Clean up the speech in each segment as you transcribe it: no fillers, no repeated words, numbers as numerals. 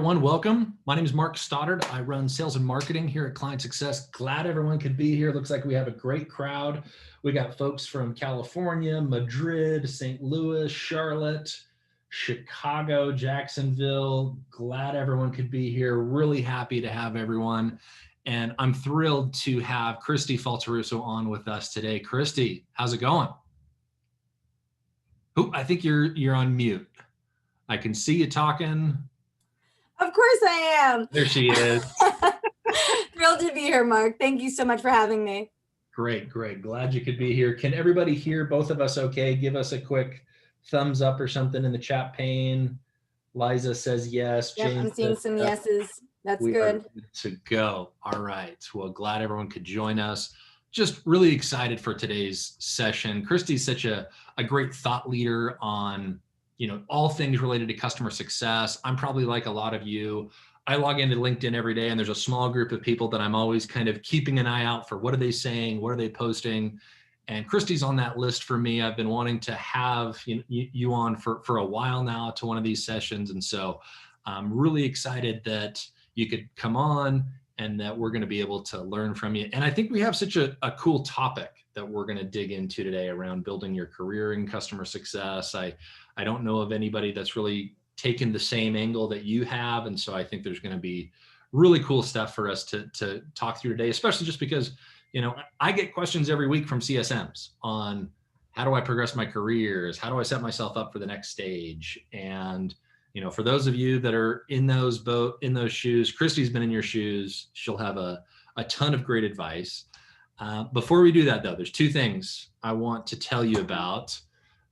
everyone. Welcome. My name is Mark Stoddard. I run sales and marketing here at ClientSuccess. Glad everyone could be here. Looks like we have a great crowd. We got folks from California, Madrid, St. Louis, Charlotte, Chicago, Jacksonville. Glad everyone could be here. Really happy to have everyone. And I'm thrilled to have Kristi Faltorusso on with us today. Kristi, how's it going? Oh, I think you're on mute. I can see you talking. Of course I am. There she is. Thrilled to be here, Mark. Thank you so much for having me. Great, great. Glad you could be here. Can everybody hear both of us okay? Give us a quick thumbs up or something in the chat pane. Liza says yes. Yep, James I'm seeing some yeses. That's we good. Are good to go. All right. Well, glad everyone could join us. Just really excited for today's session. Kristi's such a great thought leader on all things related to customer success. I'm probably like a lot of you. I log into LinkedIn every day and there's a small group of people that I'm always kind of keeping an eye out for. What are they saying? What are they posting? And Kristi's on that list for me. I've been wanting to have you on for a while now to one of these sessions. And so I'm really excited that you could come on and that we're going to be able to learn from you. And I think we have such a cool topic that we're going to dig into today around building your career in customer success. I don't know of anybody that's really taken the same angle that you have. And so I think there's going to be really cool stuff for us to talk through today, especially just because, I get questions every week from CSMs on how do I progress my careers? How do I set myself up for the next stage? And, for those of you that are in those shoes, Kristi's been in your shoes. She'll have a ton of great advice. Before we do that though, there's two things I want to tell you about.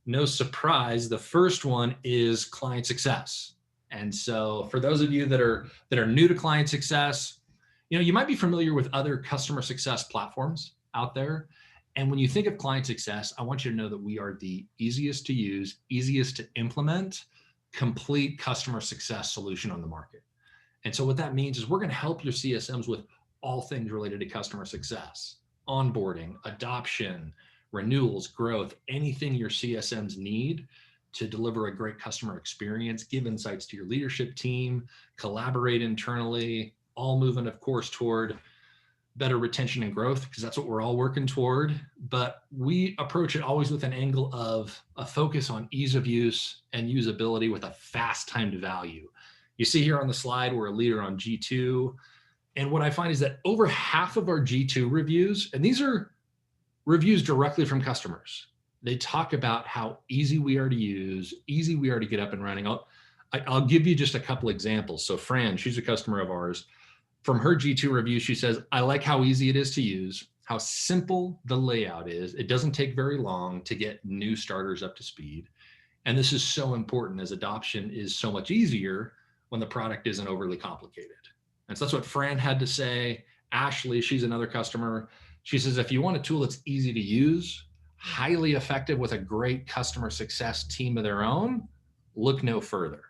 No surprise, the first one is ClientSuccess. And so for those of you that are new to ClientSuccess, you might be familiar with other customer success platforms out there. And when you think of ClientSuccess, I want you to know that we are the easiest to use, easiest to implement, complete customer success solution on the market. And so what that means is we're going to help your CSMs with all things related to customer success, onboarding, adoption, renewals, growth, anything your CSMs need to deliver a great customer experience, give insights to your leadership team, collaborate internally, all moving, of course, toward better retention and growth, because that's what we're all working toward. But we approach it always with an angle of a focus on ease of use and usability with a fast time to value. You see here on the slide, we're a leader on G2. And what I find is that over half of our G2 reviews, and these are reviews directly from customers. They talk about how easy we are to use, easy we are to get up and running. I'll give you just a couple examples. So Fran, she's a customer of ours. From her G2 review, she says, I like how easy it is to use, how simple the layout is. It doesn't take very long to get new starters up to speed. And this is so important as adoption is so much easier when the product isn't overly complicated. And so that's what Fran had to say. Ashley, she's another customer. She says, if you want a tool that's easy to use, highly effective with a great customer success team of their own, look no further.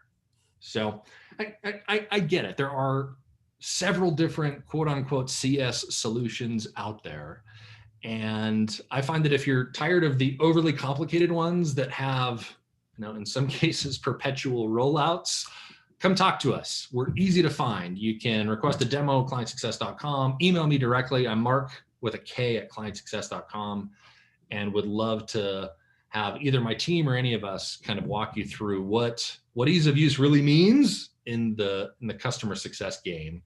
So I get it. There are several different quote unquote CS solutions out there. And I find that if you're tired of the overly complicated ones that have, in some cases, perpetual rollouts, come talk to us. We're easy to find. You can request a demo, clientsuccess.com, email me directly. I'm Mark with a K at clientsuccess.com, and would love to have either my team or any of us kind of walk you through what ease of use really means in the customer success game.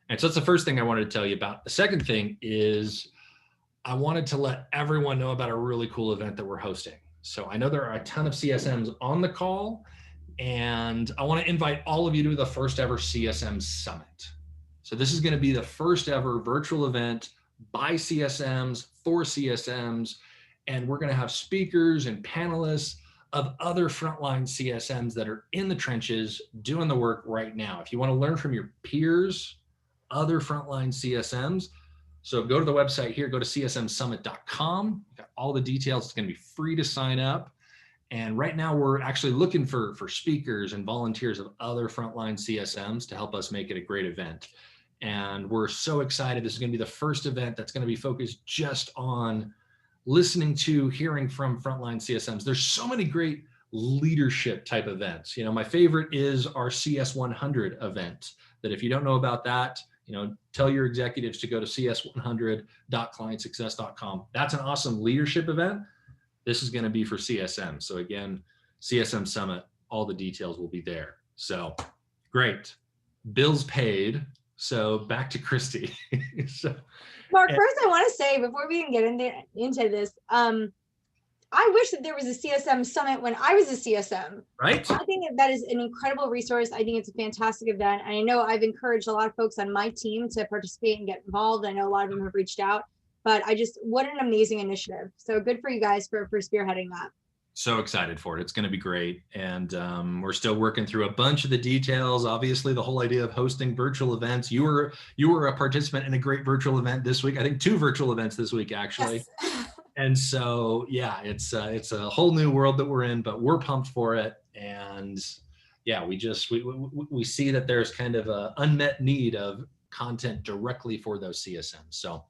And so that's the first thing I wanted to tell you about. The second thing is I wanted to let everyone know about a really cool event that we're hosting. So I know there are a ton of CSMs on the call, and I want to invite all of you to the first ever CSM Summit. So this is going to be the first ever virtual event by CSMs for CSMs, and we're going to have speakers and panelists of other frontline CSMs that are in the trenches doing the work right now. If you want to learn from your peers, other frontline CSMs, so go to the website here, go to csmsummit.com. Got all the details. It's going to be free to sign up. And right now we're actually looking for speakers and volunteers of other frontline CSMs to help us make it a great event. And we're so excited. This is going to be the first event that's going to be focused just on listening to, hearing from frontline CSMs. There's so many great leadership type events. My favorite is our CS100 event, that if you don't know about that, tell your executives to go to cs100.clientsuccess.com. That's an awesome leadership event. This is going to be for CSM. So again, CSM Summit, all the details will be there. So great. Bills paid. So back to Kristi. Mark, first I want to say, before we even get into this, I wish that there was a CSM Summit when I was a CSM. Right. I think that is an incredible resource. I think it's a fantastic event. And I know I've encouraged a lot of folks on my team to participate and get involved. I know a lot of them have reached out, but what an amazing initiative. So good for you guys for spearheading that. So excited for it. It's going to be great. And we're still working through a bunch of the details. Obviously, the whole idea of hosting virtual events. You were a participant in a great virtual event this week. I think 2 virtual events this week, actually. Yes. And so, yeah, it's a whole new world that we're in, but we're pumped for it. And yeah, we see that there's kind of an unmet need of content directly for those CSMs.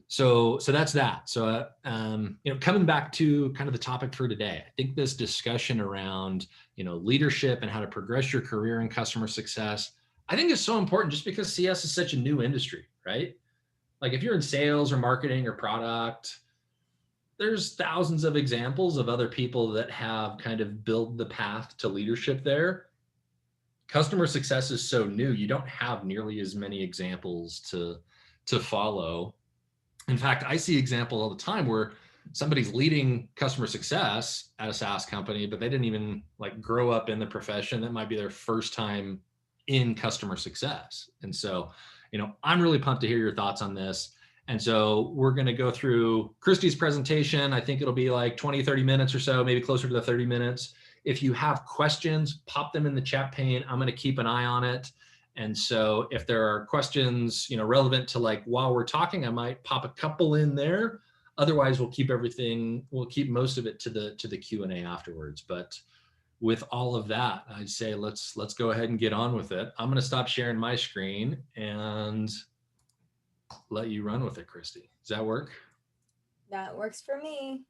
So that's that. So, coming back to kind of the topic for today, I think this discussion around, leadership and how to progress your career in customer success, I think is so important just because CS is such a new industry, right? Like if you're in sales or marketing or product, there's thousands of examples of other people that have kind of built the path to leadership there. Customer success is so new. You don't have nearly as many examples to follow. In fact, I see examples all the time where somebody's leading customer success at a SaaS company, but they didn't even grow up in the profession. That might be their first time in customer success. And so, I'm really pumped to hear your thoughts on this. And so we're going to go through Kristi's presentation. I think it'll be 20, 30 minutes or so, maybe closer to the 30 minutes. If you have questions, pop them in the chat pane. I'm going to keep an eye on it. And so if there are questions, relevant to while we're talking, I might pop a couple in there. Otherwise, we'll keep most of it to the Q&A afterwards. But with all of that, I'd say let's go ahead and get on with it. I'm going to stop sharing my screen and let you run with it, Kristi. Does that work? That works for me.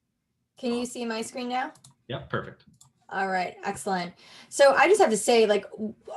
Can you see my screen now? Yep, perfect. All right, excellent. So I just have to say,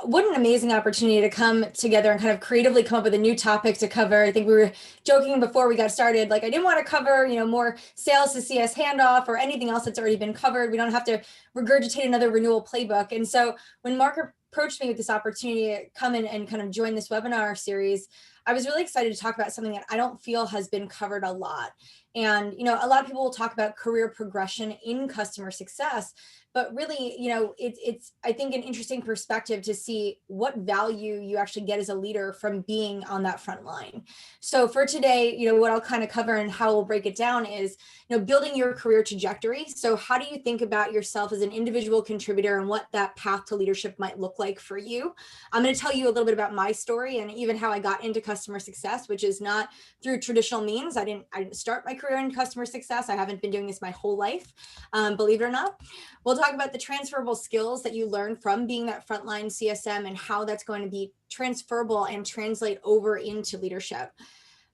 what an amazing opportunity to come together and kind of creatively come up with a new topic to cover. I think we were joking before we got started, I didn't want to cover, more sales to CS handoff or anything else that's already been covered. We don't have to regurgitate another renewal playbook. And so when Mark approached me with this opportunity to come in and kind of join this webinar series, I was really excited to talk about something that I don't feel has been covered a lot. And, a lot of people will talk about career progression in customer success, but really, it's, I think, an interesting perspective to see what value you actually get as a leader from being on that front line. So for today, what I'll kind of cover and how we'll break it down is, building your career trajectory. So how do you think about yourself as an individual contributor and what that path to leadership might look like for you? I'm going to tell you a little bit about my story and even how I got into customer success, which is not through traditional means. I didn't start my career in customer success. I haven't been doing this my whole life, believe it or not. We'll talk about the transferable skills that you learn from being that frontline CSM and how that's going to be transferable and translate over into leadership.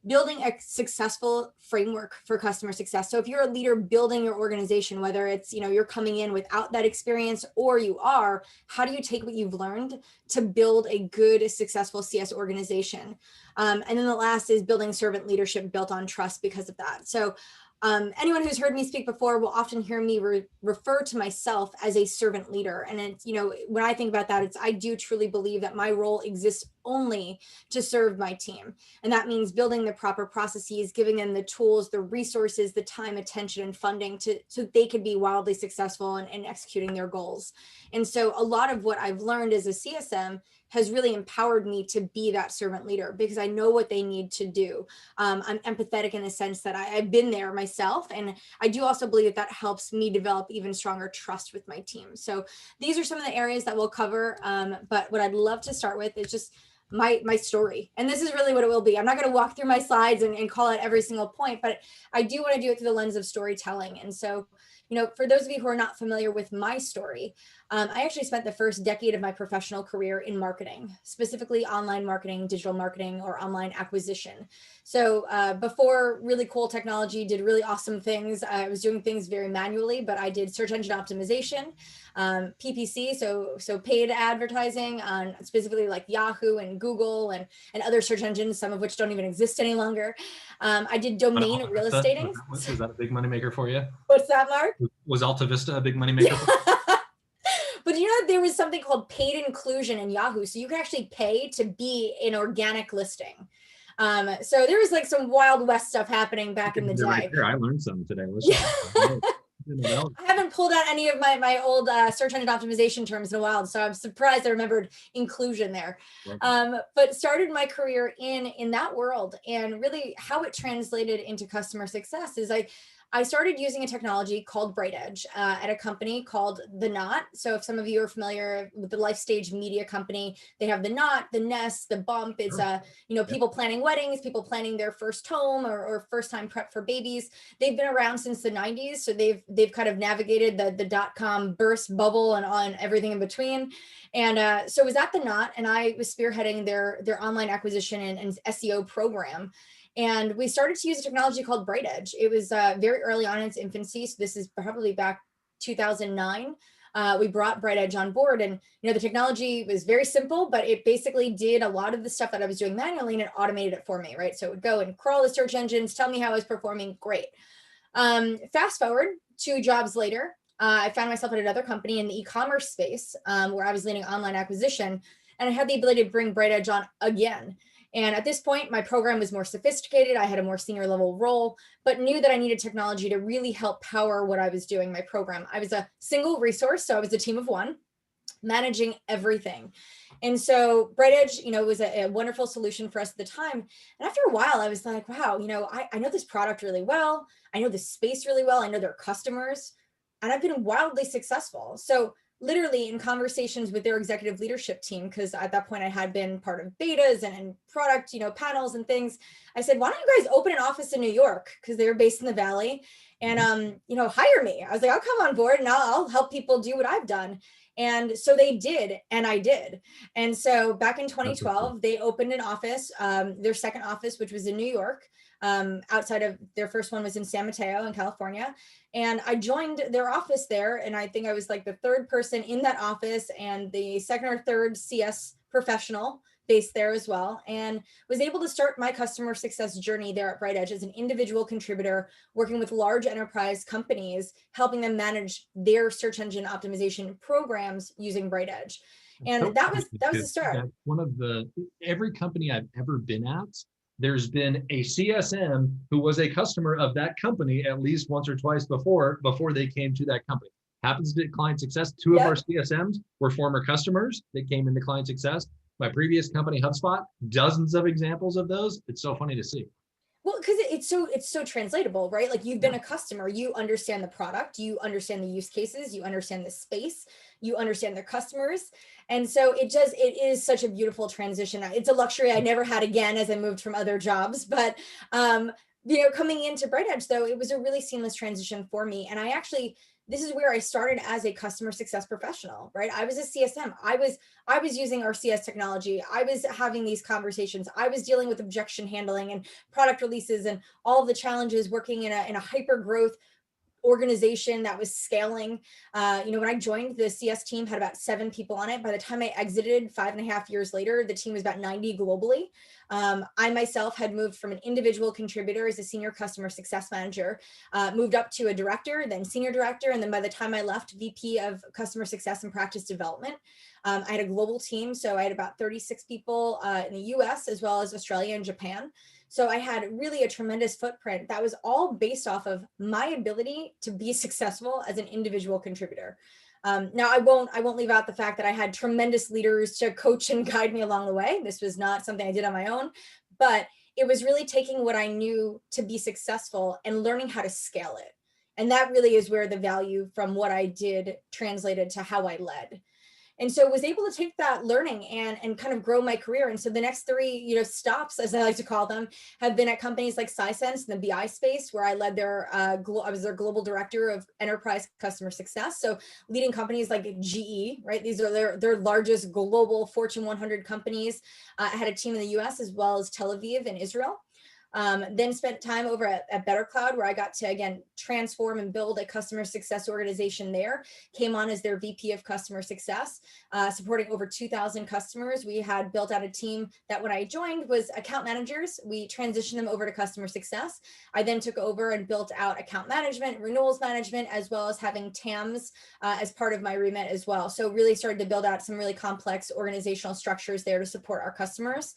Building a successful framework for customer success. So if you're a leader building your organization, whether it's, you're coming in without that experience or you are, how do you take what you've learned to build a good, successful CS organization? And then the last is building servant leadership built on trust because of that. So anyone who's heard me speak before will often hear me refer to myself as a servant leader. And it's, when I think about that, I do truly believe that my role exists only to serve my team. And that means building the proper processes, giving them the tools, the resources, the time, attention, and funding so they could be wildly successful in executing their goals. And so a lot of what I've learned as a CSM has really empowered me to be that servant leader because I know what they need to do. I'm empathetic in the sense that I've been there myself. And I do also believe that helps me develop even stronger trust with my team. So these are some of the areas that we'll cover. But what I'd love to start with is just my story. And this is really what it will be. I'm not going to walk through my slides and call out every single point, but I do want to do it through the lens of storytelling. And so, for those of you who are not familiar with my story, I actually spent the first decade of my professional career in marketing, specifically online marketing, digital marketing, or online acquisition. So before really cool technology did really awesome things, I was doing things very manually, but I did search engine optimization, PPC, so paid advertising on specifically like Yahoo and Google and other search engines, some of which don't even exist any longer. I did domain real estating. Was that a big moneymaker for you? What's that, Mark? Was Alta Vista a big moneymaker for you? But there was something called paid inclusion in Yahoo. So you could actually pay to be an organic listing. So there was like some Wild West stuff happening back in the day. Right here. I learned something today. I haven't pulled out any of my old search engine optimization terms in a while, so I'm surprised I remembered inclusion there. But started my career in that world, and really how it translated into customer success is I started using a technology called BrightEdge at a company called The Knot. So if some of you are familiar with the Life Stage Media company, they have The Knot, The Nest, The Bump. It's people planning weddings, people planning their first home or first time prep for babies. They've been around since the 90s, so they've kind of navigated the dot-com burst bubble and everything in between. And so I was at The Knot, and I was spearheading their online acquisition and SEO program. And we started to use a technology called BrightEdge. It was very early on in its infancy. So this is probably back 2009. We brought BrightEdge on board, and the technology was very simple, but it basically did a lot of the stuff that I was doing manually, and it automated it for me, right? So it would go and crawl the search engines, tell me how I was performing. Great. Fast forward 2 jobs later, I found myself at another company in the e-commerce space where I was leading online acquisition, and I had the ability to bring BrightEdge on again. And at this point, my program was more sophisticated. I had a more senior level role, but knew that I needed technology to really help power what I was doing, my program. I was a single resource, so I was a team of one, managing everything. And so BrightEdge, was a wonderful solution for us at the time. And after a while, I was like, wow, I know this product really well. I know this space really well. I know their customers, and I've been wildly successful. So literally in conversations with their executive leadership team, because at that point I had been part of betas and product, panels and things. I said, why don't you guys open an office in New York? Because they were based in the Valley, and hire me. I was like, I'll come on board and I'll help people do what I've done. And so they did, and I did. And so back in 2012, they opened an office, their second office, which was in New York. Outside of their first one was in San Mateo in California. And I joined their office there. And I think I was like the third person in that office and the second or third CS professional based there as well, and was able to start my customer success journey there at BrightEdge as an individual contributor, working with large enterprise companies, helping them manage their search engine optimization programs using BrightEdge. And that was the start. One of every company I've ever been at, there's been a CSM who was a customer of that company at least once or twice before they came to that company. Happens to be ClientSuccess. 2 of our CSMs were former customers that came into ClientSuccess. My previous company, HubSpot, dozens of examples of those. It's so funny to see. Well, because it's so translatable, right? Like you've been a customer, you understand the product, you understand the use cases, you understand the space, you understand their customers. And so it is such a beautiful transition. It's a luxury I never had again as I moved from other jobs. But, coming into BrightEdge, though, it was a really seamless transition for me. And this is where I started as a customer success professional, right? I was a CSM. I was using our CS technology. I was having these conversations. I was dealing with objection handling and product releases and all of the challenges working in a hyper growth organization that was scaling. When I joined, the CS team had about 7 people on it. By the time I exited 5.5 years later, the team was about 90 globally. I myself had moved from an individual contributor as a senior customer success manager, moved up to a director, then senior director. And then by the time I left, VP of customer success and practice development. I had a global team. So I had about 36 people in the US as well as Australia and Japan. So I had really a tremendous footprint that was all based off of my ability to be successful as an individual contributor. Now I won't leave out the fact that I had tremendous leaders to coach and guide me along the way. This was not something I did on my own, but it was really taking what I knew to be successful and learning how to scale it. And that really is where the value from what I did translated to how I led. And so was able to take that learning and kind of grow my career. And so the next three, stops, as I like to call them, have been at companies like CSMs in the BI space, where I led their, I was their global director of enterprise customer success. So leading companies like GE, right? These are their largest global Fortune 100 companies. I had a team in the US as well as Tel Aviv and Israel. Then spent time over at Better Cloud, where I got to, again, transform and build a customer success organization there. Came on as their VP of customer success, supporting over 2,000 customers. We had built out a team that when I joined was account managers. We transitioned them over to customer success. I then took over and built out account management, renewals management, as well as having TAMs as part of my remit as well. So really started to build out some really complex organizational structures there to support our customers.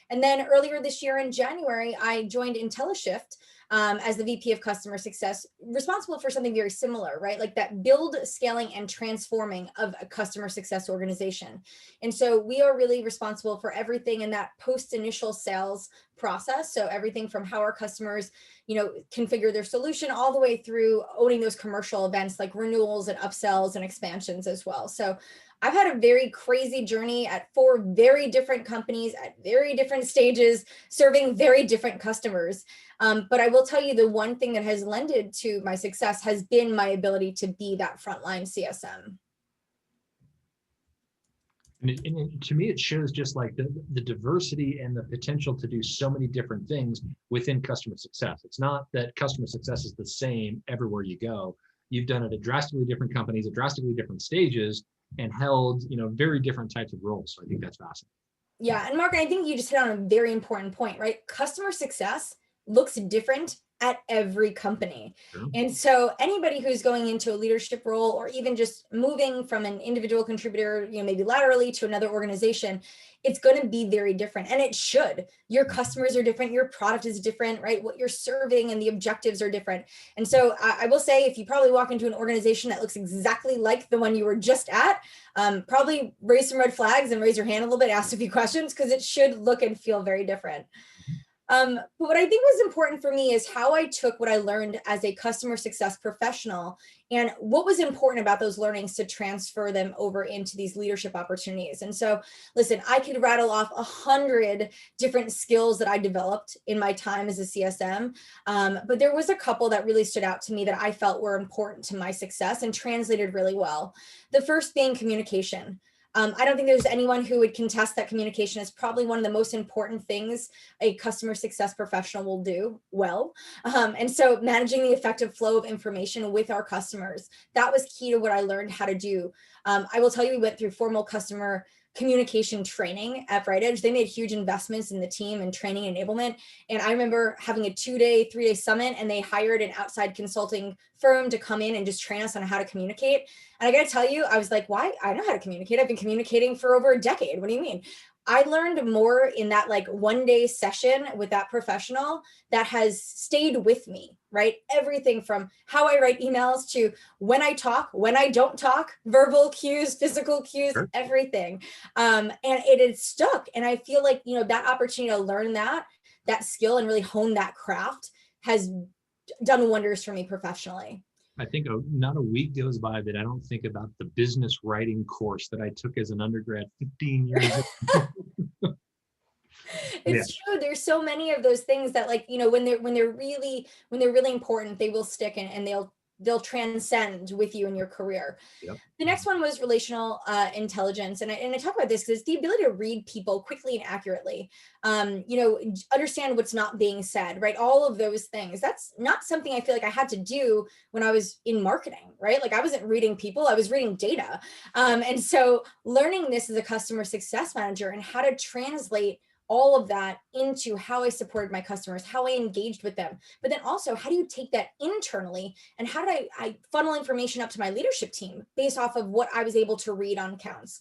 And then earlier this year in January, I joined IntelliShift as the VP of Customer Success, responsible for something very similar, right? Like that build, scaling, and transforming of a customer success organization. And so we are really responsible for everything in that post-initial sales process. So everything from how our customers, configure their solution all the way through owning those commercial events like renewals and upsells and expansions as well. So I've had a very crazy journey at 4 very different companies at very different stages, serving very different customers. But I will tell you, the one thing that has lended to my success has been my ability to be that frontline CSM. And to me, it shows just like the diversity and the potential to do so many different things within customer success. It's not that customer success is the same everywhere you go. You've done it at drastically different companies at drastically different stages and held, very different types of roles. So I think that's fascinating. Yeah, and Mark, I think you just hit on a very important point, right? Customer success looks different at every company. Sure. And so anybody who's going into a leadership role or even just moving from an individual contributor, maybe laterally to another organization, it's going to be very different. And it should. Your customers are different. Your product is different, right? What you're serving and the objectives are different. And so I will say, if you probably walk into an organization that looks exactly like the one you were just at, probably raise some red flags and raise your hand a little bit, ask a few questions, because it should look and feel very different. But what I think was important for me is how I took what I learned as a customer success professional and what was important about those learnings to transfer them over into these leadership opportunities. And so, listen, I could rattle off 100 different skills that I developed in my time as a CSM, but there was a couple that really stood out to me that I felt were important to my success and translated really well. The first being communication. I don't think there's anyone who would contest that communication is probably one of the most important things a customer success professional will do well. And so managing the effective flow of information with our customers, that was key to what I learned how to do. I will tell you, we went through formal customer communication training at BrightEdge. They made huge investments in the team and training enablement. And I remember having a 2-day, 3-day summit, and they hired an outside consulting firm to come in and just train us on how to communicate. And I got to tell you, I was like, why? I know how to communicate. I've been communicating for over a decade. What do you mean? I learned more in that 1-day session with that professional that has stayed with me, right? Everything from how I write emails to when I talk, when I don't talk, verbal cues, physical cues, Sure. Everything. And it had stuck. And I feel like, that opportunity to learn that skill and really hone that craft has done wonders for me professionally. I think not a week goes by that I don't think about the business writing course that I took as an undergrad 15 years ago. It's true. There's so many of those things that when they're really important, they will stick and they'll transcend with you in your career. Yep. The next one was relational intelligence. And I talk about this because it's the ability to read people quickly and accurately, understand what's not being said, right? All of those things. That's not something I feel like I had to do when I was in marketing, right? Like I wasn't reading people, I was reading data. And so learning this as a customer success manager and how to translate all of that into how I supported my customers, how I engaged with them. But then also, how do you take that internally and how did I funnel information up to my leadership team based off of what I was able to read on accounts?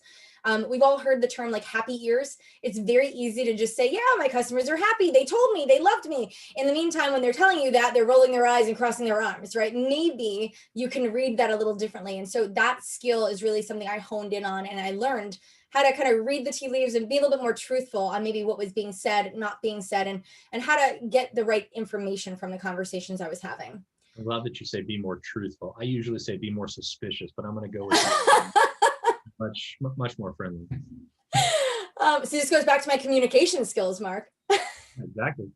We've all heard the term happy ears. It's very easy to just say, yeah, my customers are happy. They told me, they loved me. In the meantime, when they're telling you that, they're rolling their eyes and crossing their arms, right? Maybe you can read that a little differently. And so that skill is really something I honed in on, and I learned how to kind of read the tea leaves and be a little bit more truthful on maybe what was being said, not being said, and how to get the right information from the conversations I was having. I love that you say be more truthful. I usually say be more suspicious, but I'm going to go with that. much more friendly. So this goes back to my communication skills, Mark. Exactly.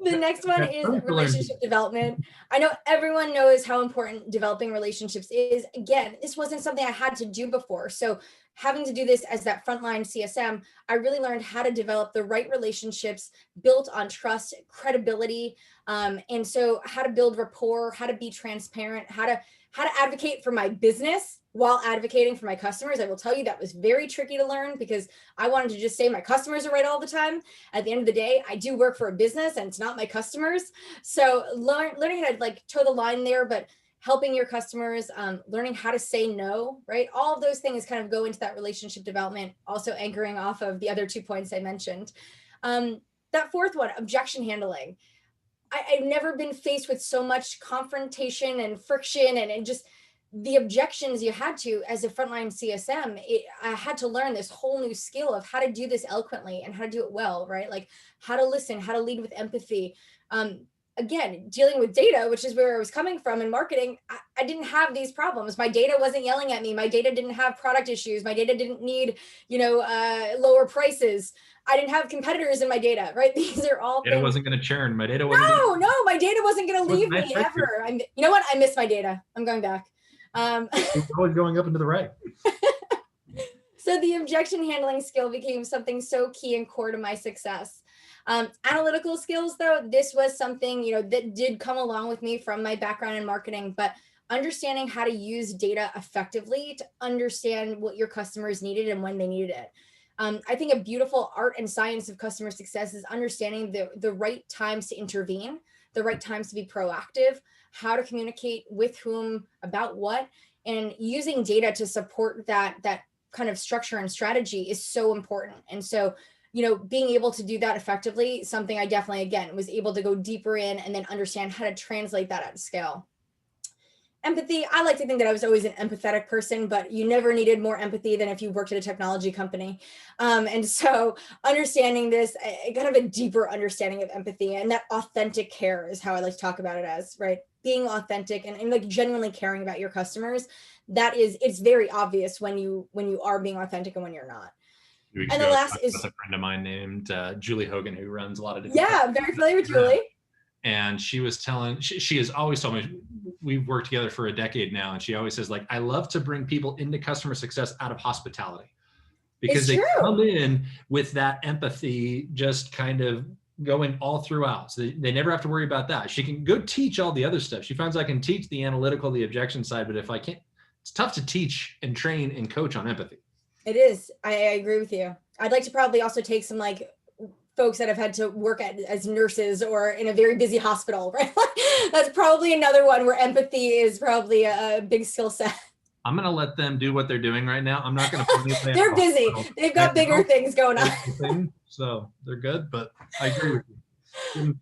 The next one is relationship development. I know everyone knows how important developing relationships is. Again, this wasn't something I had to do before. So having to do this as that frontline CSM, I really learned how to develop the right relationships built on trust, credibility, and so how to build rapport, how to be transparent, how to advocate for my business while advocating for my customers. I will tell you that was very tricky to learn because I wanted to just say my customers are right all the time. At the end of the day, I do work for a business and it's not my customers. So learning how to like toe the line there, but helping your customers, learning how to say no, right? All of those things kind of go into that relationship development, also anchoring off of the other 2 points I mentioned. That fourth one, objection handling. I've never been faced with so much confrontation and friction and just the objections you had to as a frontline CSM. I had to learn this whole new skill of how to do this eloquently and how to do it well, right? Like how to listen, how to lead with empathy. Again, dealing with data, which is where I was coming from in marketing, I didn't have these problems. My data wasn't yelling at me. My data didn't have product issues. My data didn't need, lower prices. I didn't have competitors in my data, right? These are all Data things. wasn't going to churn. My data wasn't. No, my data wasn't going to leave me ever. You know what? I miss my data. I'm going back. It's always going up and to the right. So the objection handling skill became something so key and core to my success. Analytical skills, though, this was something, that did come along with me from my background in marketing, but understanding how to use data effectively to understand what your customers needed and when they needed it. I think a beautiful art and science of customer success is understanding the right times to intervene, the right times to be proactive, how to communicate with whom about what, and using data to support that kind of structure and strategy is so important. And so, being able to do that effectively, something I definitely, again, was able to go deeper in and then understand how to translate that at scale. Empathy, I like to think that I was always an empathetic person, but you never needed more empathy than if you worked at a technology company. And so understanding this, kind of a deeper understanding of empathy and that authentic care is how I like to talk about it as, right? Being authentic and like genuinely caring about your customers. It's very obvious when you are being authentic and when you're not. And the last is a friend of mine named Julie Hogan, who runs a lot of different. Yeah, I'm very familiar with Julie. And she was telling, she has always told me, we've worked together for a decade now, and she always says, like, I love to bring people into customer success out of hospitality, because they come in with that empathy just kind of going all throughout. So they never have to worry about that. She can go teach all the other stuff. She finds I can teach the analytical, the objection side, but if I can't, it's tough to teach and train and coach on empathy. It is. I agree with you. I'd like to probably also take some folks that have had to work as nurses or in a very busy hospital, right? That's probably another one where empathy is probably a big skill set. I'm going to let them do what they're doing right now. I'm not going to. They're busy. They've got bigger things going on. So they're good, but I agree with you.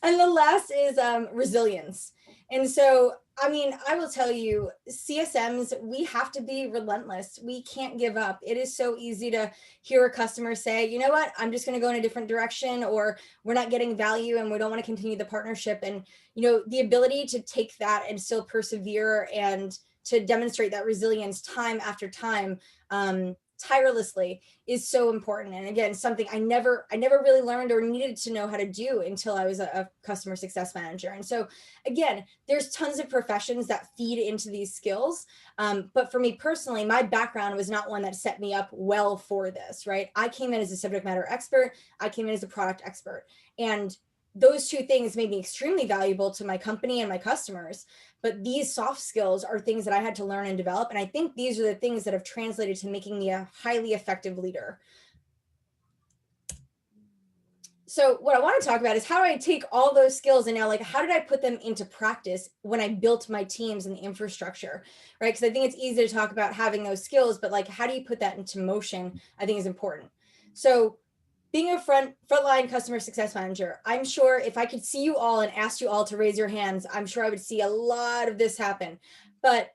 And the last is resilience. And so, I mean, I will tell you, CSMs, we have to be relentless. We can't give up. It is so easy to hear a customer say, you know what, I'm just going to go in a different direction, or we're not getting value and we don't want to continue the partnership. And, the ability to take that and still persevere and to demonstrate that resilience time after time, tirelessly, is so important. And again, something I never really learned or needed to know how to do until I was a customer success manager. And so again, there's tons of professions that feed into these skills. But for me personally, my background was not one that set me up well for this, right? I came in as a subject matter expert. I came in as a product expert. And those two things made me extremely valuable to my company and my customers. But these soft skills are things that I had to learn and develop. And I think these are the things that have translated to making me a highly effective leader. So what I want to talk about is how do I take all those skills and now how did I put them into practice when I built my teams and the infrastructure, right? Because I think it's easy to talk about having those skills, but how do you put that into motion, I think is important. So being a frontline customer success manager, I'm sure if I could see you all and ask you all to raise your hands, I'm sure I would see a lot of this happen. But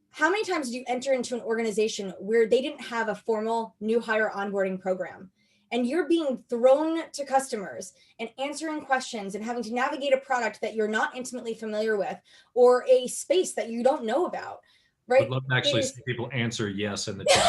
how many times do you enter into an organization where they didn't have a formal new hire onboarding program? And you're being thrown to customers and answering questions and having to navigate a product that you're not intimately familiar with or a space that you don't know about. Would right? love to It actually is. see people answer yes in the chat.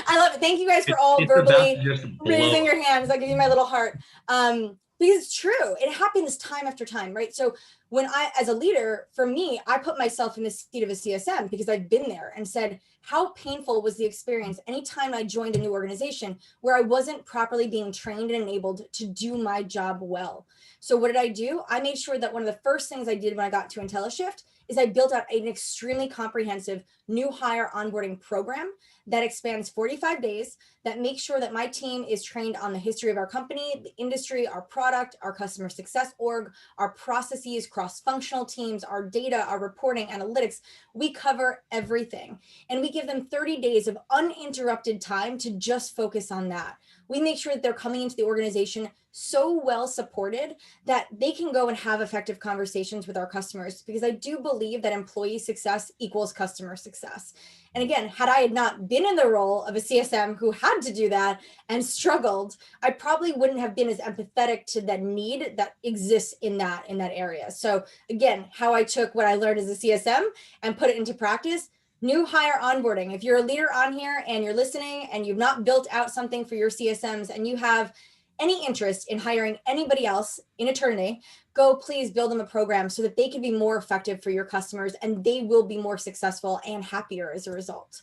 I love it. Thank you guys for all It's about verbally to just blow raising up. your hands. I'll give you my little heart. Because it's true. It happens time after time, right? So when as a leader, for me, I put myself in the seat of a CSM because I've been there and said, how painful was the experience anytime I joined a new organization where I wasn't properly being trained and enabled to do my job well. So what did I do? I made sure that one of the first things I did when I got to IntelliShift is I built out an extremely comprehensive new hire onboarding program that expands 45 days, that makes sure that my team is trained on the history of our company, the industry, our product, our customer success org, our processes, cross-functional teams, our data, our reporting, analytics. We cover everything. And we give them 30 days of uninterrupted time to just focus on that. We make sure that they're coming into the organization so well supported that they can go and have effective conversations with our customers, because I do believe that employee success equals customer success. And again, had I had not been in the role of a CSM who had to do that and struggled, I probably wouldn't have been as empathetic to that need that exists in that area. So again, how I took what I learned as a CSM and put it into practice. New hire onboarding. If you're a leader on here and you're listening and you've not built out something for your CSMs and you have any interest in hiring anybody else in eternity, go please build them a program so that they can be more effective for your customers and they will be more successful and happier as a result.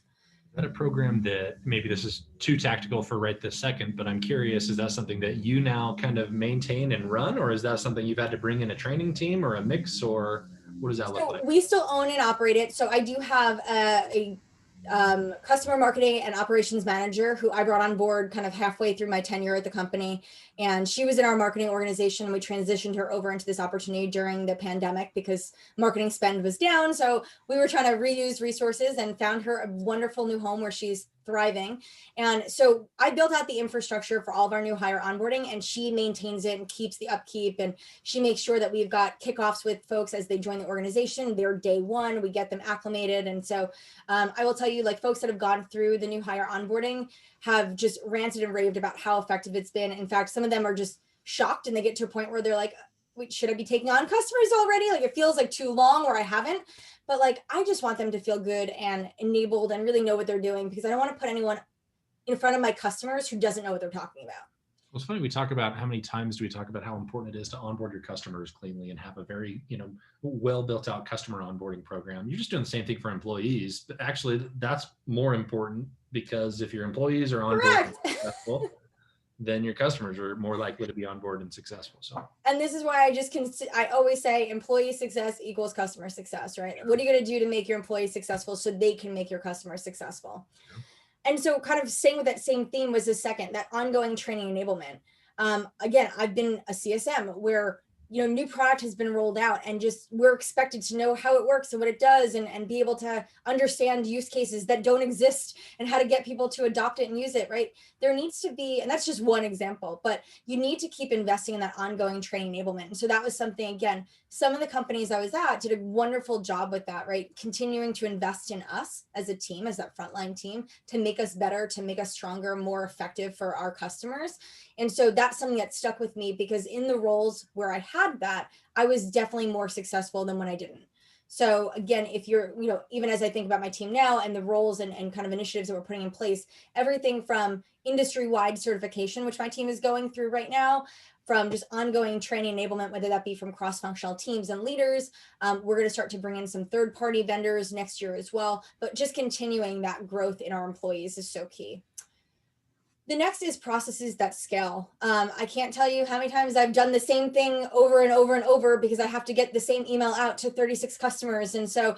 Is that a program that, maybe this is too tactical for right this second, but I'm curious, is that something that you now kind of maintain and run, or is that something you've had to bring in a training team or a mix, or what does that look like? We still own and operate it. So I do have a customer marketing and operations manager who I brought on board kind of halfway through my tenure at the company. And she was in our marketing organization, and we transitioned her over into this opportunity during the pandemic because marketing spend was down. So we were trying to reuse resources and found her a wonderful new home where she's thriving. And so I built out the infrastructure for all of our new hire onboarding, and she maintains it and keeps the upkeep. And she makes sure that we've got kickoffs with folks as they join the organization. They're day one, we get them acclimated. And so I will tell you, like, folks that have gone through the new hire onboarding have just ranted and raved about how effective it's been. In fact, some of them are just shocked, and they get to a point where they're like, wait, should I be taking on customers already? Like, it feels like too long, or I haven't. But like, I just want them to feel good and enabled and really know what they're doing, because I don't want to put anyone in front of my customers who doesn't know what they're talking about. Well, it's funny, we talk about how many times do we talk about how important it is to onboard your customers cleanly and have a very, well built out customer onboarding program. You're just doing the same thing for employees, but actually that's more important, because if your employees are onboarded successful, then your customers are more likely to be on board and successful. So, and this is why I always say employee success equals customer success, right? What are you going to do to make your employees successful so they can make your customers successful? Sure. And so kind of staying with that same theme was the second, that ongoing training enablement. Again, I've been a CSM where new product has been rolled out, and just we're expected to know how it works and what it does, and be able to understand use cases that don't exist and how to get people to adopt it and use it, right? There needs to be, and that's just one example, but you need to keep investing in that ongoing training enablement. And so that was something, again, some of the companies I was at did a wonderful job with that, right? Continuing to invest in us as a team, as that frontline team, to make us better, to make us stronger, more effective for our customers. And so that's something that stuck with me, because in the roles where I had that, I was definitely more successful than when I didn't. So again, if you're, even as I think about my team now and the roles and kind of initiatives that we're putting in place, everything from industry-wide certification, which my team is going through right now, from just ongoing training enablement, whether that be from cross-functional teams and leaders. We're going to start to bring in some third-party vendors next year as well, but just continuing that growth in our employees is so key. The next is processes that scale. I can't tell you how many times I've done the same thing over and over and over because I have to get the same email out to 36 customers. And so,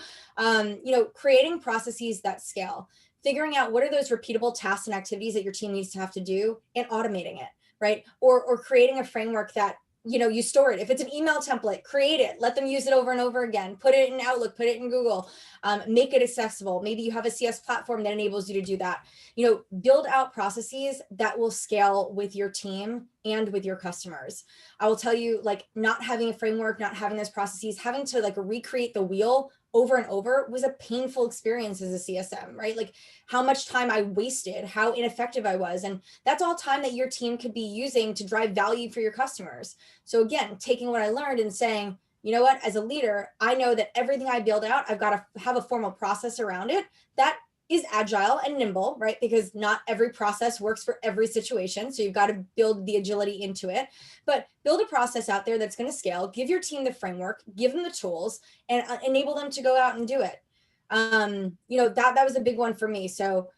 creating processes that scale, figuring out what are those repeatable tasks and activities that your team needs to have to do, and automating it, right? Or creating a framework that you store it. If it's an email template, create it, let them use it over and over again, put it in Outlook, put it in Google, make it accessible. Maybe you have a CS platform that enables you to do that. Build out processes that will scale with your team and with your customers. I will tell you, like, not having a framework, not having those processes, having to like recreate the wheel over and over was a painful experience as a CSM, right? Like, how much time I wasted, how ineffective I was. And that's all time that your team could be using to drive value for your customers. So again, taking what I learned and saying, you know what, as a leader, I know that everything I build out, I've got to have a formal process around it that is agile and nimble, right? Because not every process works for every situation. So you've got to build the agility into it, but build a process out there that's going to scale, give your team the framework, give them the tools, and enable them to go out and do it. That was a big one for me. So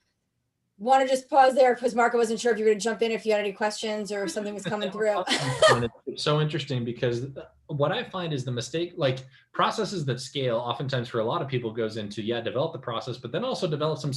want to just pause there because Mark, I wasn't sure if you were going to jump in if you had any questions or something was coming through. It's so interesting because what I find is the mistake, like processes that scale oftentimes for a lot of people goes into, develop the process, but then also develop some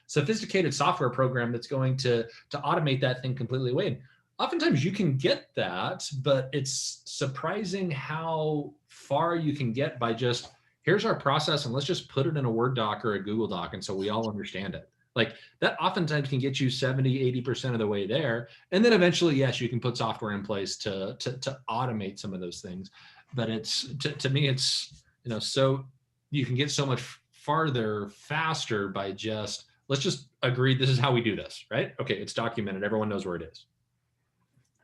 sophisticated software program that's going to automate that thing completely away. And oftentimes you can get that, but it's surprising how far you can get by just, here's our process and let's just put it in a Word doc or a Google Doc. And so we all understand it. Like that oftentimes can get you 70, 80% of the way there. And then eventually, yes, you can put software in place to automate some of those things. But it's, to me, it's, so you can get so much farther faster by just, let's just agree this is how we do this, right? Okay, it's documented. Everyone knows where it is.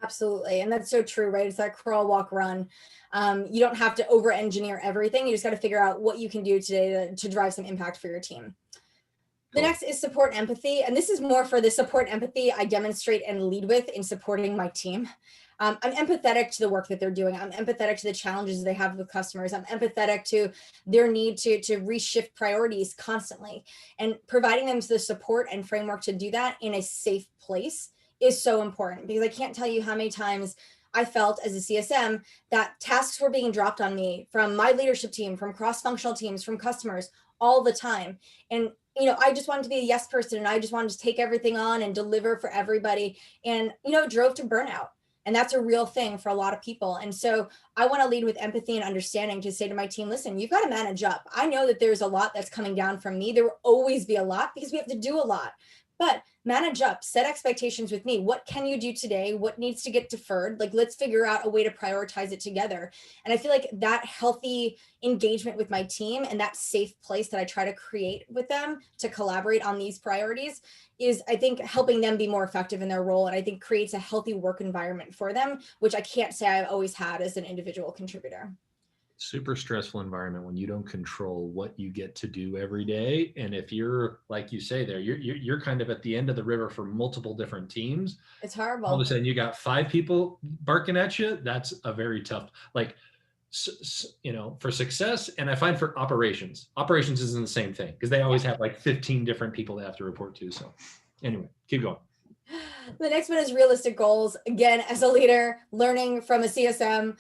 Absolutely. And that's so true, right? It's that crawl, walk, run. You don't have to over engineer everything. You just got to figure out what you can do today to drive some impact for your team. The next is support empathy. And this is more for the support empathy I demonstrate and lead with in supporting my team. I'm empathetic to the work that they're doing. I'm empathetic to the challenges they have with customers. I'm empathetic to their need to reshift priorities constantly, and providing them the support and framework to do that in a safe place is so important, because I can't tell you how many times I felt as a CSM that tasks were being dropped on me from my leadership team, from cross-functional teams, from customers all the time. And I just wanted to be a yes person, and I just wanted to take everything on and deliver for everybody. And, it drove to burnout. And that's a real thing for a lot of people. And so I want to lead with empathy and understanding to say to my team, listen, you've got to manage up. I know that there's a lot that's coming down from me. There will always be a lot because we have to do a lot. But manage up, set expectations with me. What can you do today? What needs to get deferred? Like, let's figure out a way to prioritize it together. And I feel like that healthy engagement with my team and that safe place that I try to create with them to collaborate on these priorities is, I think, helping them be more effective in their role. And I think creates a healthy work environment for them, which I can't say I've always had as an individual contributor. Super stressful environment when you don't control what you get to do every day. And if you're, like you say there, you're kind of at the end of the river for multiple different teams. It's horrible. All of a sudden you got 5 people barking at you. That's a very tough, for success. And I find for operations isn't the same thing, because they always have like 15 different people they have to report to. So anyway, keep going. The next one is realistic goals. Again, as a leader, learning from a CSM,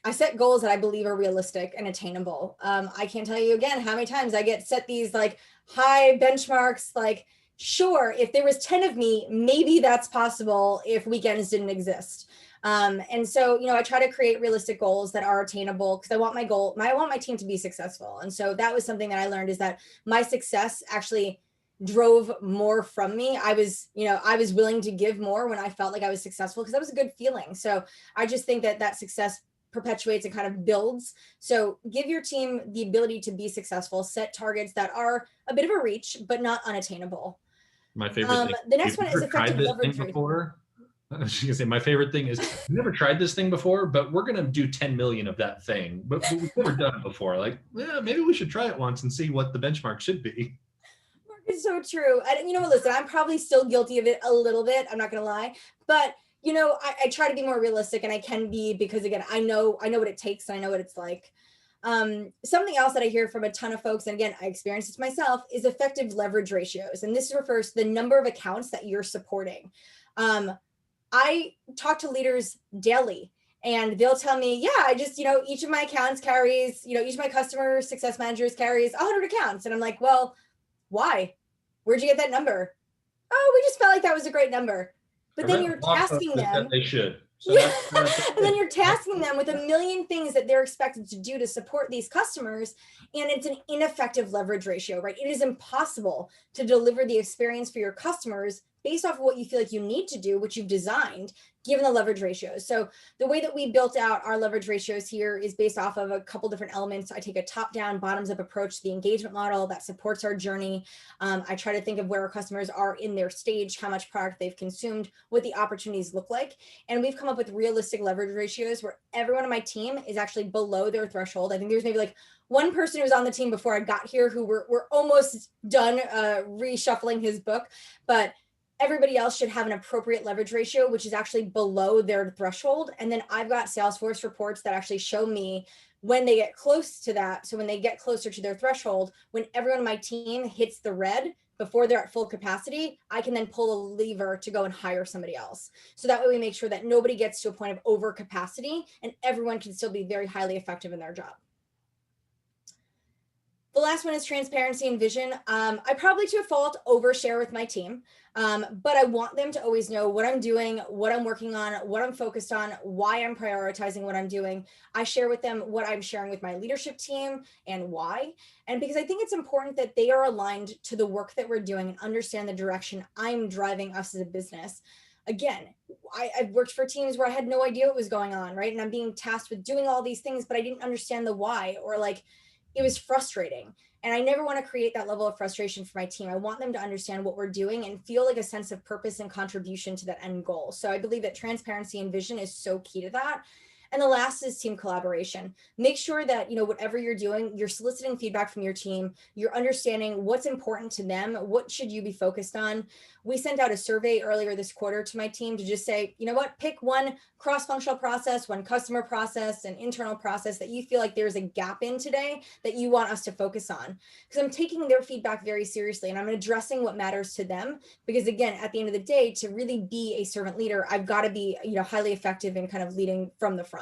I set goals that I believe are realistic and attainable. I can't tell you again how many times I get set these like high benchmarks, like, sure, if there was 10 of me, maybe that's possible if weekends didn't exist. And so, I try to create realistic goals that are attainable, because I want I want my team to be successful. And so that was something that I learned, is that my success actually drove more from me. I was willing to give more when I felt like I was successful, because that was a good feeling. So I just think that success perpetuates and kind of builds. So give your team the ability to be successful, set targets that are a bit of a reach, but not unattainable. My favorite thing. The next one is effective leverage. I was gonna say, my favorite thing is, we've never tried this thing before, but we're gonna do 10 million of that thing. But we've never done it before. Like, maybe we should try it once and see what the benchmark should be. It's so true. And listen, I'm probably still guilty of it a little bit. I'm not gonna lie, but I try to be more realistic, and I can be, because again, I know what it takes, and I know what it's like. Something else that I hear from a ton of folks, and again, I experienced this myself, is effective leverage ratios. And this refers to the number of accounts that you're supporting. I talk to leaders daily, and they'll tell me, I just, each of my accounts carries, each of my customer success managers carries 100 accounts. And I'm like, well, why? Where'd you get that number? Oh, we just felt like that was a great number. But then you're tasking them. They should. So and then you're tasking them with a million things that they're expected to do to support these customers. And it's an ineffective leverage ratio, right? It is impossible to deliver the experience for your customers based off of what you feel like you need to do, which you've designed, given the leverage ratios. So the way that we built out our leverage ratios here is based off of a couple different elements. I take a top-down, bottoms-up approach to the engagement model that supports our journey. I try to think of where our customers are in their stage, how much product they've consumed, what the opportunities look like. And we've come up with realistic leverage ratios where everyone on my team is actually below their threshold. I think there's maybe like one person who was on the team before I got here who we're almost done reshuffling his book, but everybody else should have an appropriate leverage ratio, which is actually below their threshold. And then I've got Salesforce reports that actually show me when they get close to that. So when they get closer to their threshold, when everyone on my team hits the red before they're at full capacity, I can then pull a lever to go and hire somebody else. So that way we make sure that nobody gets to a point of over capacity and everyone can still be very highly effective in their job. The last one is transparency and vision. I probably to a fault overshare with my team, but I want them to always know what I'm doing, what I'm working on, what I'm focused on, why I'm prioritizing what I'm doing. I share with them what I'm sharing with my leadership team and why. And because I think it's important that they are aligned to the work that we're doing and understand the direction I'm driving us as a business. Again, I've worked for teams where I had no idea what was going on, right? And I'm being tasked with doing all these things, but I didn't understand the why, or like, it was frustrating. And I never want to create that level of frustration for my team. I want them to understand what we're doing and feel like a sense of purpose and contribution to that end goal. So I believe that transparency and vision is so key to that. And the last is team collaboration. Make sure that, whatever you're doing, you're soliciting feedback from your team. You're understanding what's important to them. What should you be focused on? We sent out a survey earlier this quarter to my team to just say, you know what, pick one cross-functional process, one customer process, an internal process that you feel like there's a gap in today that you want us to focus on. Because I'm taking their feedback very seriously and I'm addressing what matters to them. Because again, at the end of the day, to really be a servant leader, I've got to be, highly effective in kind of leading from the front.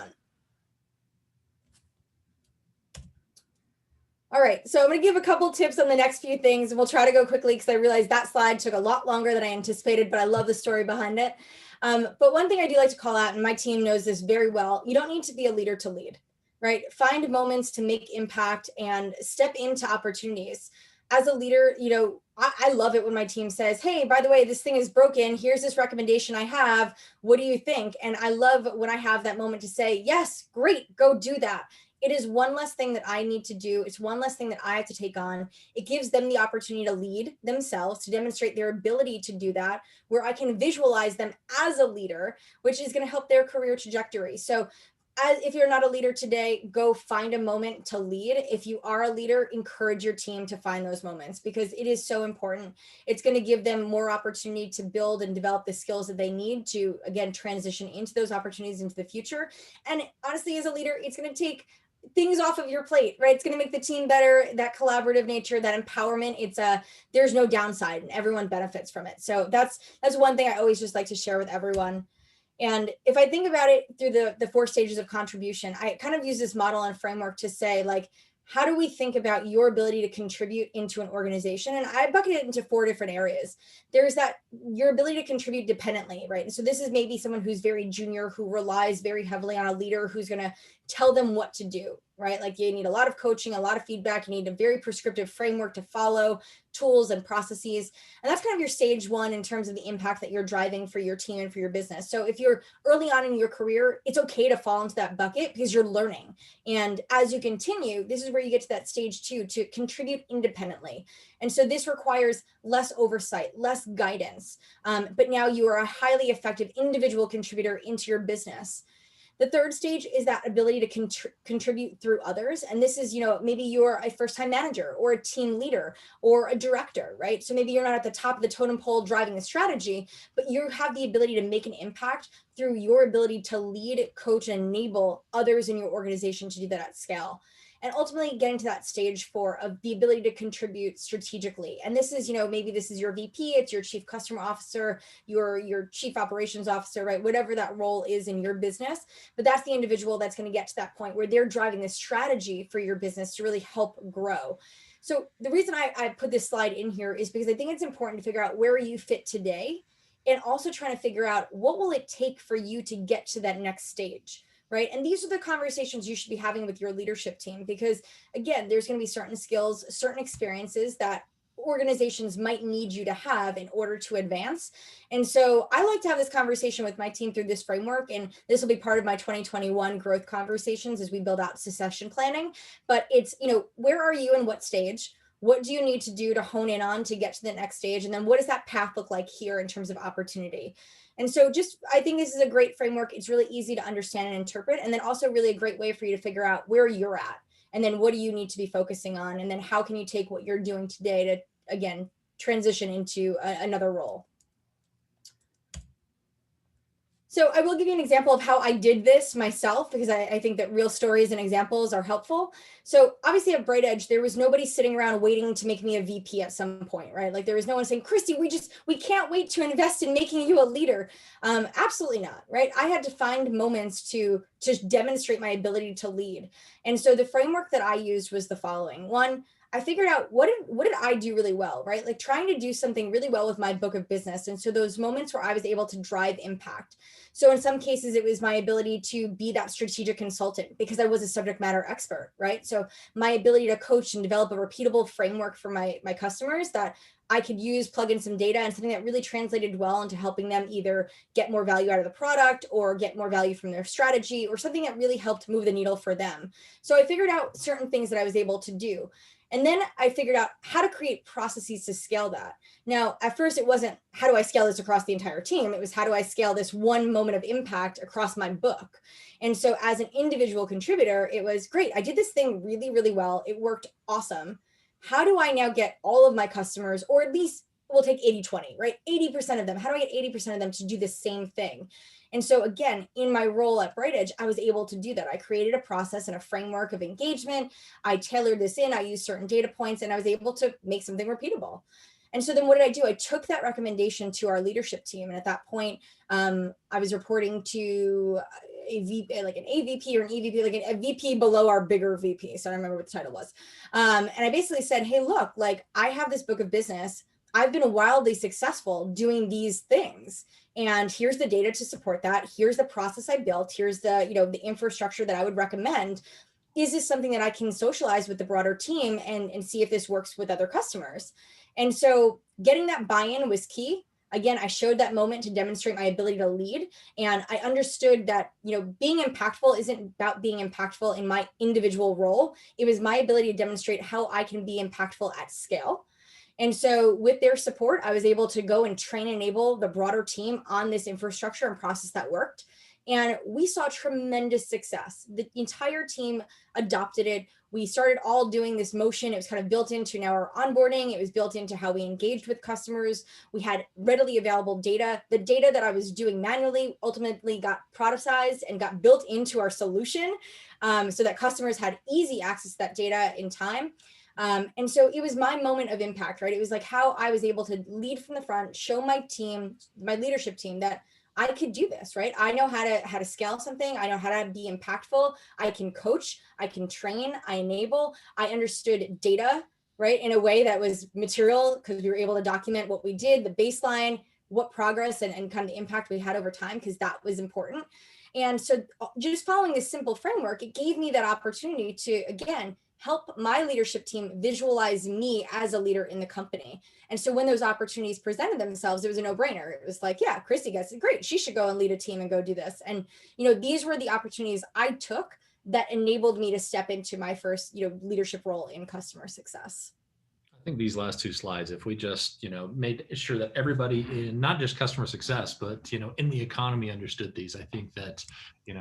All right, so I'm going to give a couple tips on the next few things, and we'll try to go quickly because I realized that slide took a lot longer than I anticipated, but I love the story behind it. But one thing I do like to call out, and my team knows this very well, you don't need to be a leader to lead, right? Find moments to make impact and step into opportunities. As a leader, I love it when my team says, hey, by the way, this thing is broken. Here's this recommendation I have. What do you think? And I love when I have that moment to say, yes, great, go do that. It is one less thing that I need to do. It's one less thing that I have to take on. It gives them the opportunity to lead themselves, to demonstrate their ability to do that, where I can visualize them as a leader, which is going to help their career trajectory. So if you're not a leader today, go find a moment to lead. If you are a leader, encourage your team to find those moments because it is so important. It's going to give them more opportunity to build and develop the skills that they need to, again, transition into those opportunities into the future. And honestly, as a leader, it's going to take things off of your plate, right? It's going to make the team better, that collaborative nature, that empowerment. There's no downside and everyone benefits from it. So that's one thing I always just like to share with everyone. And if I think about it through the 4 stages of contribution, I kind of use this model and framework to say, like, how do we think about your ability to contribute into an organization? And I bucket it into 4 different areas. There's that your ability to contribute dependently, right? And so this is maybe someone who's very junior, who relies very heavily on a leader who's going to tell them what to do, right? Like you need a lot of coaching, a lot of feedback. You need a very prescriptive framework to follow, tools and processes. And that's kind of your stage 1 in terms of the impact that you're driving for your team and for your business. So if you're early on in your career, it's okay to fall into that bucket because you're learning. And as you continue, this is where you get to that stage 2, to contribute independently. And so this requires less oversight, less guidance. But now you are a highly effective individual contributor into your business. The 3rd stage is that ability to contribute through others. And this is, maybe you're a first-time manager or a team leader or a director, right? So maybe you're not at the top of the totem pole driving the strategy, but you have the ability to make an impact through your ability to lead, coach, and enable others in your organization to do that at scale. And ultimately getting to that stage 4 of the ability to contribute strategically. And this is, maybe this is your VP, it's your chief customer officer, your chief operations officer, right? Whatever that role is in your business. But that's the individual that's going to get to that point where they're driving the strategy for your business to really help grow. So the reason I put this slide in here is because I think it's important to figure out where you fit today and also trying to figure out what will it take for you to get to that next stage. Right. And these are the conversations you should be having with your leadership team, because again, there's going to be certain skills, certain experiences that organizations might need you to have in order to advance. And so I like to have this conversation with my team through this framework, and this will be part of my 2021 growth conversations as we build out succession planning. But it's, where are you and what stage? What do you need to do to hone in on to get to the next stage? And then what does that path look like here in terms of opportunity? And so I think this is a great framework. It's really easy to understand and interpret, and then also really a great way for you to figure out where you're at. And then what do you need to be focusing on? And then how can you take what you're doing today to, again, transition into another role? So I will give you an example of how I did this myself, because I think that real stories and examples are helpful. So obviously at Bright Edge, there was nobody sitting around waiting to make me a VP at some point, right? Like there was no one saying, Kristi, we can't wait to invest in making you a leader. Absolutely not, right? I had to find moments to just demonstrate my ability to lead. And so the framework that I used was the following. One, I figured out what did I do really well, right? Like trying to do something really well with my book of business. And so those moments where I was able to drive impact. So in some cases, it was my ability to be that strategic consultant because I was a subject matter expert, right? So my ability to coach and develop a repeatable framework for my customers that I could use, plug in some data, and something that really translated well into helping them either get more value out of the product or get more value from their strategy, or something that really helped move the needle for them. So I figured out certain things that I was able to do. And then I figured out how to create processes to scale that. Now, at first, it wasn't how do I scale this across the entire team? It was how do I scale this one moment of impact across my book? And so as an individual contributor, it was great. I did this thing really, really well. It worked awesome. How do I now get all of my customers, or at least we'll take 80-20, right? 80% of them. How do I get 80% of them to do the same thing? And so again, in my role at Bright Edge, I was able to do that. I created a process and a framework of engagement. I tailored this in, I used certain data points, and I was able to make something repeatable. And so then what did I do? I took that recommendation to our leadership team. And at that point, I was reporting to a VP, like an AVP or an EVP, like a VP below our bigger VP. So I don't remember what the title was. And I basically said, hey, look, like I have this book of business. I've been wildly successful doing these things. And here's the data to support that. Here's the process I built. Here's the, the infrastructure that I would recommend. Is this something that I can socialize with the broader team and see if this works with other customers? And so getting that buy-in was key. Again, I showed that moment to demonstrate my ability to lead. And I understood that, being impactful isn't about being impactful in my individual role. It was my ability to demonstrate how I can be impactful at scale. And so with their support, I was able to go and train and enable the broader team on this infrastructure and process that worked. And we saw tremendous success. The entire team adopted it. We started all doing this motion. It was kind of built into now our onboarding. It was built into how we engaged with customers. We had readily available data. The data that I was doing manually ultimately got productized and got built into our solution so that customers had easy access to that data in time. And so it was my moment of impact, right? It was like how I was able to lead from the front, show my team, my leadership team, that I could do this, right? I know how to scale something. I know how to be impactful. I can coach, I can train, I enable. I understood data, right? In a way that was material because we were able to document what we did, the baseline, what progress and kind of the impact we had over time, because that was important. And so just following this simple framework, it gave me that opportunity to, again, help my leadership team visualize me as a leader in the company. And so when those opportunities presented themselves, it was a no-brainer. It was like, yeah, Kristi gets it. Great. She should go and lead a team and go do this. And, these were the opportunities I took that enabled me to step into my first, leadership role in customer success. I think these last two slides, if we just, made sure that everybody in not just customer success, but, in the economy understood these, I think that,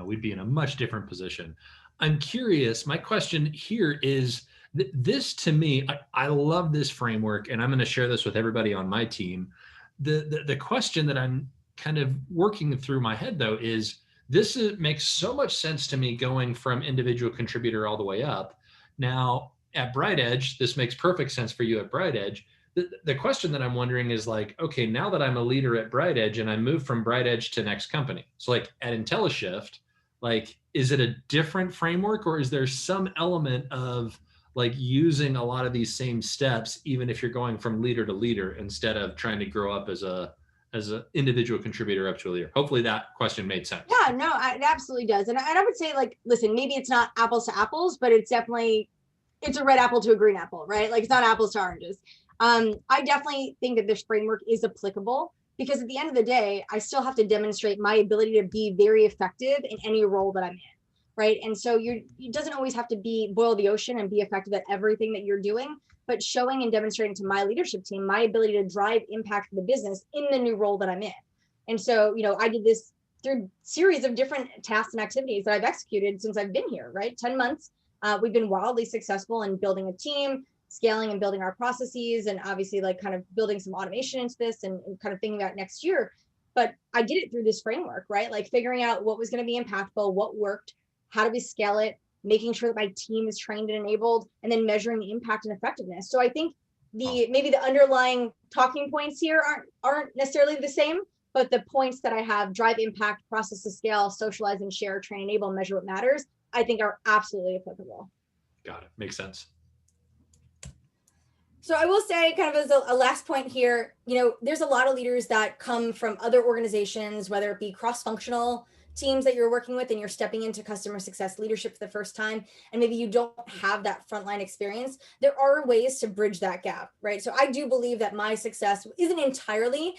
we'd be in a much different position. I'm curious, my question here is this to me, I love this framework and I'm going to share this with everybody on my team. The question that I'm kind of working through my head though is makes so much sense to me going from individual contributor all the way up. Now at Bright Edge, this makes perfect sense for you at Bright Edge. The question that I'm wondering is like, okay, now that I'm a leader at Bright Edge and I move from Bright Edge to next company. So like at IntelliShift, like, is it a different framework or is there some element of like using a lot of these same steps, even if you're going from leader to leader instead of trying to grow up as an individual contributor up to a leader? Hopefully that question made sense. Yeah, no, it absolutely does. And I would say like, listen, maybe it's not apples to apples, but it's a red apple to a green apple, right? Like it's not apples to oranges. I definitely think that this framework is applicable because at the end of the day, I still have to demonstrate my ability to be very effective in any role that I'm in, right? And so it doesn't always have to be boil the ocean and be effective at everything that you're doing, but showing and demonstrating to my leadership team my ability to drive impact for the business in the new role that I'm in. And so, I did this through series of different tasks and activities that I've executed since I've been here, right? 10 months. We've been wildly successful in building a team, scaling and building our processes, and obviously like kind of building some automation into this and kind of thinking about next year. But I did it through this framework, right? Like figuring out what was going to be impactful, what worked, how do we scale it, making sure that my team is trained and enabled, and then measuring the impact and effectiveness. So I think maybe the underlying talking points here aren't necessarily the same, but the points that I have, drive impact, process to scale, socialize and share, train, enable, measure what matters, I think are absolutely applicable. Got it. Makes sense. So I will say, kind of as a last point here, there's a lot of leaders that come from other organizations, whether it be cross-functional teams that you're working with and you're stepping into customer success leadership for the first time, and maybe you don't have that frontline experience. There are ways to bridge that gap, right? So I do believe that my success isn't entirely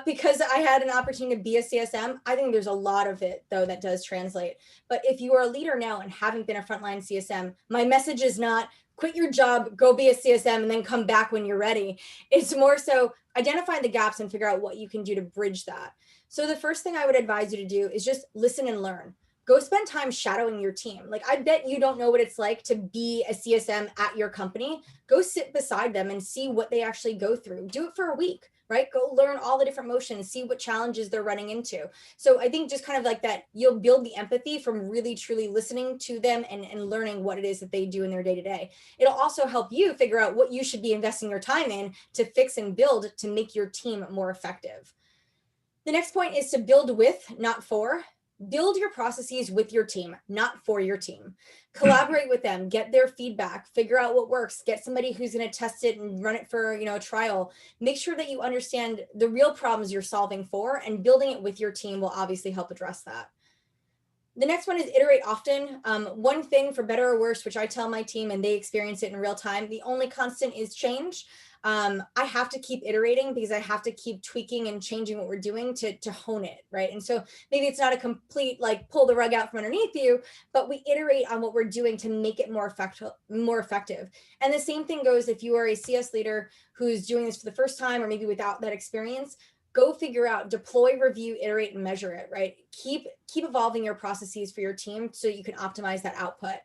because I had an opportunity to be a CSM. I think there's a lot of it, though, that does translate. But if you are a leader now and haven't been a frontline CSM, my message is not quit your job, go be a CSM, and then come back when you're ready. It's more so identify the gaps and figure out what you can do to bridge that. So the first thing I would advise you to do is just listen and learn. Go spend time shadowing your team. Like, I bet you don't know what it's like to be a CSM at your company. Go sit beside them and see what they actually go through. Do it for a week, right? Go learn all the different motions, see what challenges they're running into. So I think just kind of like that, you'll build the empathy from really, truly listening to them and learning what it is that they do in their day-to-day. It'll also help you figure out what you should be investing your time in to fix and build to make your team more effective. The next point is to build with, not for. Build your processes with your team, not for your team. Collaborate with them, get their feedback, figure out what works, get somebody who's going to test it and run it for, a trial. Make sure that you understand the real problems you're solving for, and building it with your team will obviously help address that. The next one is iterate often. One thing, for better or worse, which I tell my team and they experience it in real time, the only constant is change. I have to keep iterating because I have to keep tweaking and changing what we're doing to hone it, right? And so maybe it's not a complete like pull the rug out from underneath you, but we iterate on what we're doing to make it more effective. And the same thing goes if you are a CS leader who's doing this for the first time or maybe without that experience. Go figure out, deploy, review, iterate, and measure it, right? Keep evolving your processes for your team so you can optimize that output.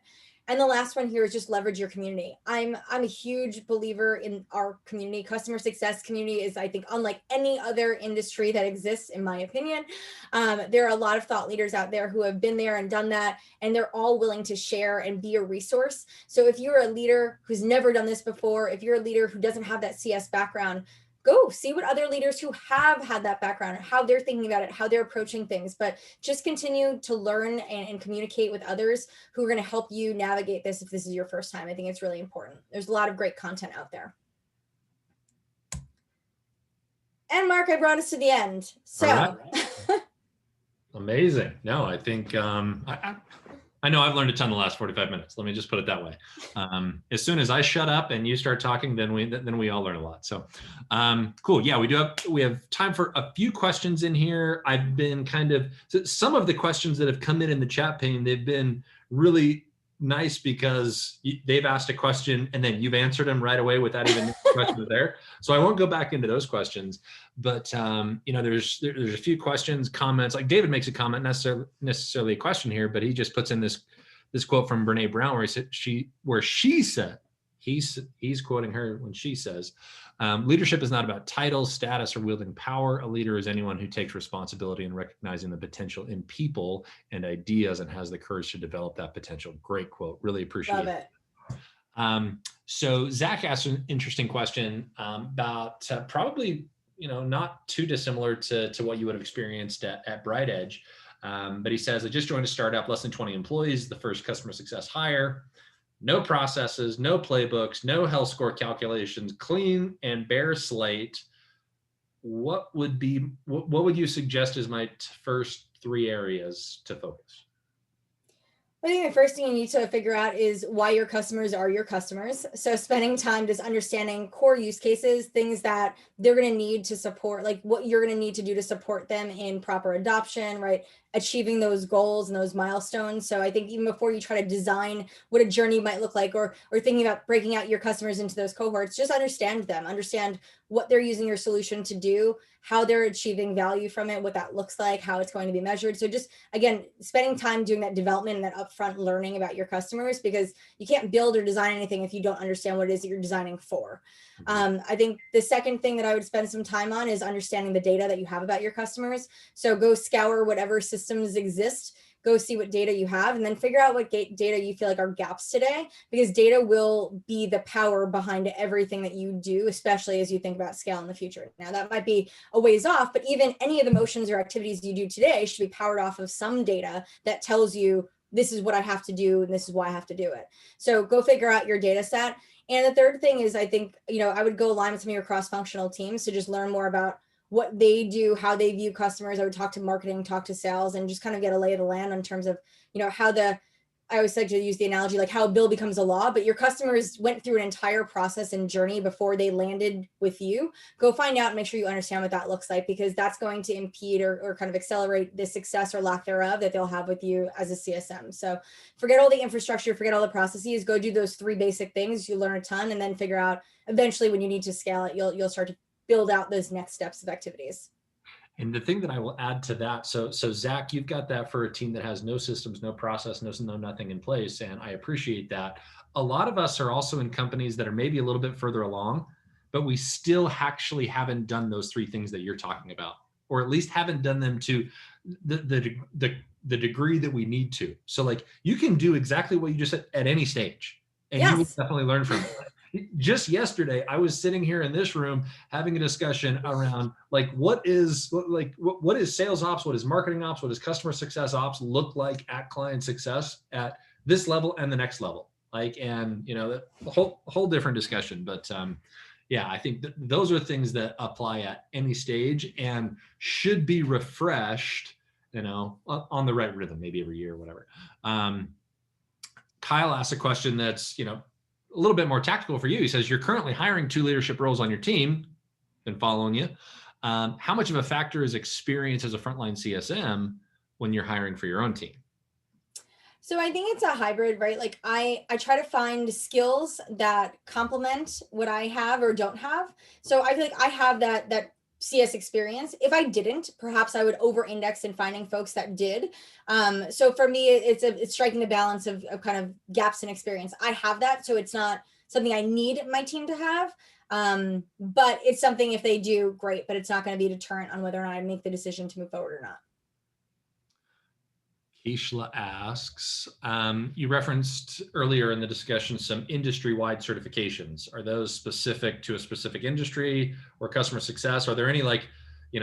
And the last one here is just leverage your community. I'm a huge believer in our community. Customer success community is, I think, unlike any other industry that exists, in my opinion. There are a lot of thought leaders out there who have been there and done that, and they're all willing to share and be a resource. So if you're a leader who's never done this before, if you're a leader who doesn't have that CS background, go see what other leaders who have had that background, how they're thinking about it, how they're approaching things, but just continue to learn and communicate with others who are going to help you navigate this if this is your first time. I think it's really important. There's a lot of great content out there. And Mark, I brought us to the end. So. Right. Amazing. No, I think I know I've learned a ton in the last 45 minutes. Let me just put it that way. As soon as I shut up and you start talking, then we all learn a lot. So cool. Yeah, we have time for a few questions in here. I've been some of the questions that have come in the chat pane, they've been really nice because they've asked a question and then you've answered them right away without even questions there. So I won't go back into those questions, but there's a few questions, comments. Like David makes a comment, necessarily a question here, but he just puts in this quote from Brene Brown where she said, he's quoting her when she says, leadership is not about title, status, or wielding power. A leader is anyone who takes responsibility and recognizing the potential in people and ideas and has the courage to develop that potential. Great quote. Really appreciate it. So Zach asked an interesting question about probably, not too dissimilar to what you would have experienced at Bright Edge. But he says, I just joined a startup, less than 20 employees, the first customer success hire. No processes, no playbooks, no health score calculations, clean and bare slate. What would you suggest as my first 3 areas to focus? I think the first thing you need to figure out is why your customers are your customers. So spending time just understanding core use cases, things that they're going to need to support, like what you're going to need to do to support them in proper adoption, right? Achieving those goals and those milestones. So I think even before you try to design what a journey might look like, or thinking about breaking out your customers into those cohorts, just understand them, understand what they're using your solution to do, how they're achieving value from it, what that looks like, how it's going to be measured. So just, again, spending time doing that development and that upfront learning about your customers, because you can't build or design anything if you don't understand what it is that you're designing for. I think the second thing that I would spend some time on is understanding the data that you have about your customers. So go scour whatever systems exist, go see what data you have, and then figure out what data you feel like are gaps today, because data will be the power behind everything that you do, especially as you think about scale in the future. Now, that might be a ways off, but even any of the motions or activities you do today should be powered off of some data that tells you this is what I have to do and this is why I have to do it. So go figure out your data set. And the third thing is, I think, I would go align with some of your cross-functional teams to just learn more about what they do, how they view customers. I would talk to marketing, talk to sales, and just kind of get a lay of the land in terms of, how I always like to use the analogy, like how a bill becomes a law, but your customers went through an entire process and journey before they landed with you. Go find out and make sure you understand what that looks like, because that's going to impede or kind of accelerate the success or lack thereof that they'll have with you as a CSM. So forget all the infrastructure, forget all the processes, go do those 3 basic things. You learn a ton, and then figure out eventually when you need to scale it, you'll start to build out those next steps of activities. And the thing that I will add to that, so Zach, you've got that for a team that has no systems, no process, no nothing in place, and I appreciate that. A lot of us are also in companies that are maybe a little bit further along, but we still actually haven't done those 3 things that you're talking about, or at least haven't done them to the degree that we need to. So like, you can do exactly what you just said at any stage, and you will definitely learn from it. Just yesterday, I was sitting here in this room having a discussion around like, what is sales ops, what is marketing ops, what does customer success ops look like at client success at this level and the next level, like, and a whole different discussion. But yeah, I think those are things that apply at any stage and should be refreshed, on the right rhythm, maybe every year or whatever. Kyle asked a question that's, a little bit more tactical for you. He says, you're currently hiring 2 leadership roles on your team. Been following you. How much of a factor is experience as a frontline CSM when you're hiring for your own team? So I think it's a hybrid, right? Like I try to find skills that complement what I have or don't have. So I feel like I have that CS experience. If I didn't, perhaps I would over-index in finding folks that did. So for me, it's striking the balance of kind of gaps in experience. I have that, so it's not something I need my team to have. But it's something, if they do, great, but it's not going to be a deterrent on whether or not I make the decision to move forward or not. Keishla asks, you referenced earlier in the discussion some industry-wide certifications. Are those specific to a specific industry or customer success? Are there any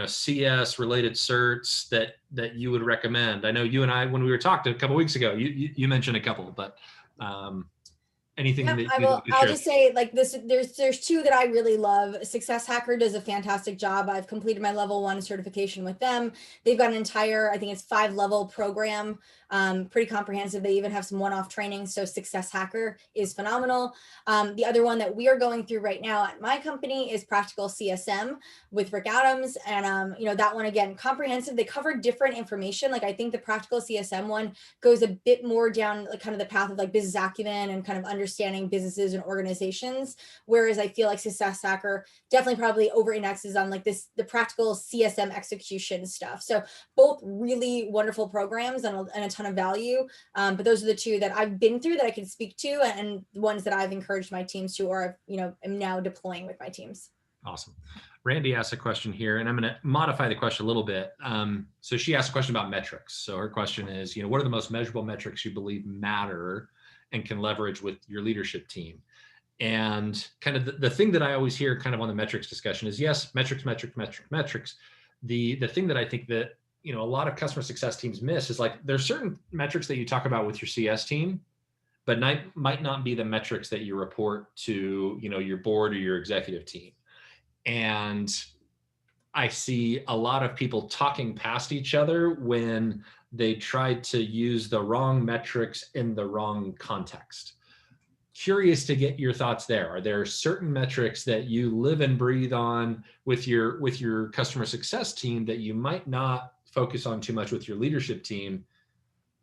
CS related certs that you would recommend? I know you and I, when we were talking a couple of weeks ago, you mentioned a couple, but anything that I'll just say like this, there's 2 that I really love. Success Hacker does a fantastic job. I've completed my level 1 certification with them. They've got an entire, I think it's 5-level program, pretty comprehensive. They even have some one-off training. So Success Hacker is phenomenal. The other one that we are going through right now at my company is Practical CSM with Rick Adams. And, that one, again, comprehensive. They cover different information. Like I think the Practical CSM one goes a bit more down like kind of the path of like business acumen and kind of understanding businesses and organizations. Whereas I feel like Success Hacker definitely probably over indexes on like the practical CSM execution stuff. So both really wonderful programs and a ton of value. But those are the 2 that I've been through that I can speak to, and the ones that I've encouraged my teams to, or am now deploying with my teams. Awesome. Randy asked a question here, and I'm going to modify the question a little bit. So she asked a question about metrics. So her question is, what are the most measurable metrics you believe matter and can leverage with your leadership team? And kind of the thing that I always hear kind of on the metrics discussion is, yes, metrics. The thing that I think that, a lot of customer success teams miss is like, there's certain metrics that you talk about with your CS team, but might not be the metrics that you report to, your board or your executive team. And I see a lot of people talking past each other when they try to use the wrong metrics in the wrong context. Curious to get your thoughts there. Are there certain metrics that you live and breathe on with your customer success team that you might not focus on too much with your leadership team?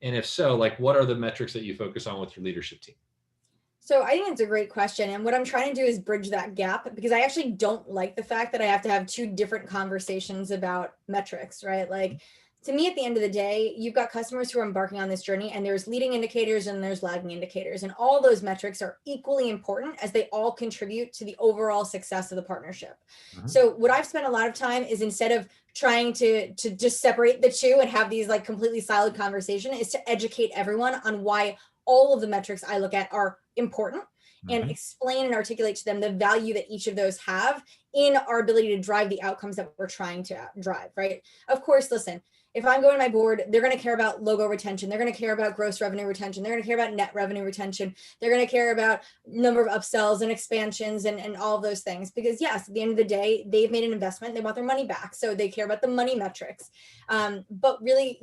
And if so, like, what are the metrics that you focus on with your leadership team? So I think it's a great question. And what I'm trying to do is bridge that gap, because I actually don't like the fact that I have to have two different conversations about metrics, right? Like, to me, at the end of the day, you've got customers who are embarking on this journey, and there's leading indicators and there's lagging indicators. And all those metrics are equally important, as they all contribute to the overall success of the partnership. So what I've spent a lot of time is, instead of trying to just separate the two and have these like completely siloed conversation, is to educate everyone on why all of the metrics I look at are important, and explain and articulate to them the value that each of those have in our ability to drive the outcomes that we're trying to drive, right? Of course, listen, if I'm going to my board, they're going to care about logo retention. They're going to care about gross revenue retention. They're going to care about net revenue retention. They're going to care about number of upsells and expansions and all of those things. Because yes, at the end of the day, they've made an investment. They want their money back. So they care about the money metrics. But really,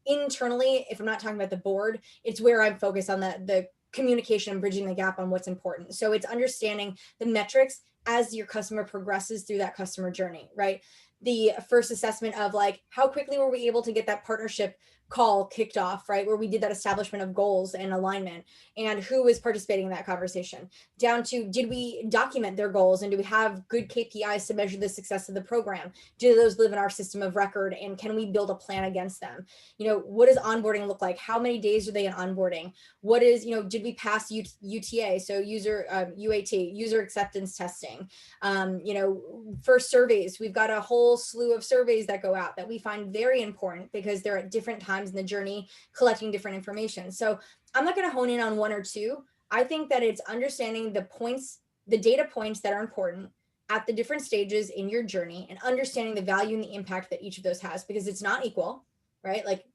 internally, if I'm not talking about the board, it's where I'm focused on the communication and bridging the gap on what's important. So it's understanding the metrics as your customer progresses through that customer journey, right? The first assessment of like, how quickly were we able to get that partnership call kicked off, right? Where we did that establishment of goals and alignment, and who was participating in that conversation, down to, did we document their goals, and do we have good KPIs to measure the success of the program? Do those live in our system of record, and can we build a plan against them? What does onboarding look like? How many days are they in onboarding? What is, did we pass UTA? So UAT, user acceptance testing. For surveys, we've got a whole slew of surveys that go out that we find very important, because they're at different times in the journey collecting different information. So I'm not going to hone in on one or two. I think that it's understanding the data points that are important at the different stages in your journey, and understanding the value and the impact that each of those has, because it's not equal, right? Like,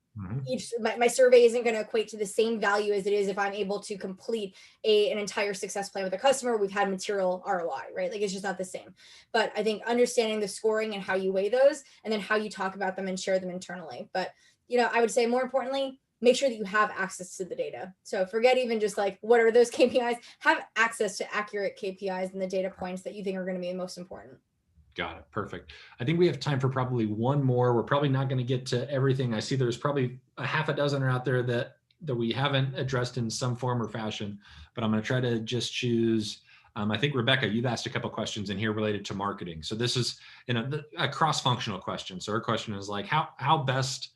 my survey isn't going to equate to the same value as it is if I'm able to complete an entire success plan with a customer. We've had material ROI, right? Like, it's just not the same. But I think understanding the scoring and how you weigh those, and then how you talk about them and share them internally. But I would say, more importantly, make sure that you have access to the data. So forget even just like, what are those KPIs? Have access to accurate KPIs and the data points that you think are going to be the most important. Got it. Perfect. I think we have time for probably one more. We're probably not going to get to everything. I see there's probably a half a dozen out there that we haven't addressed in some form or fashion, but I'm going to try to just choose. I think, Rebecca, you've asked a couple of questions in here related to marketing. So this is a cross-functional question. So our question is like, how best,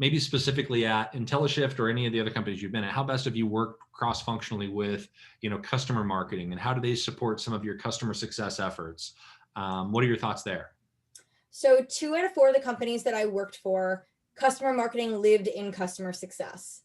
maybe specifically at IntelliShift or any of the other companies you've been at, how best have you worked cross-functionally with customer marketing, and how do they support some of your customer success efforts? What are your thoughts there? So 2 out of 4 of the companies that I worked for, customer marketing lived in customer success.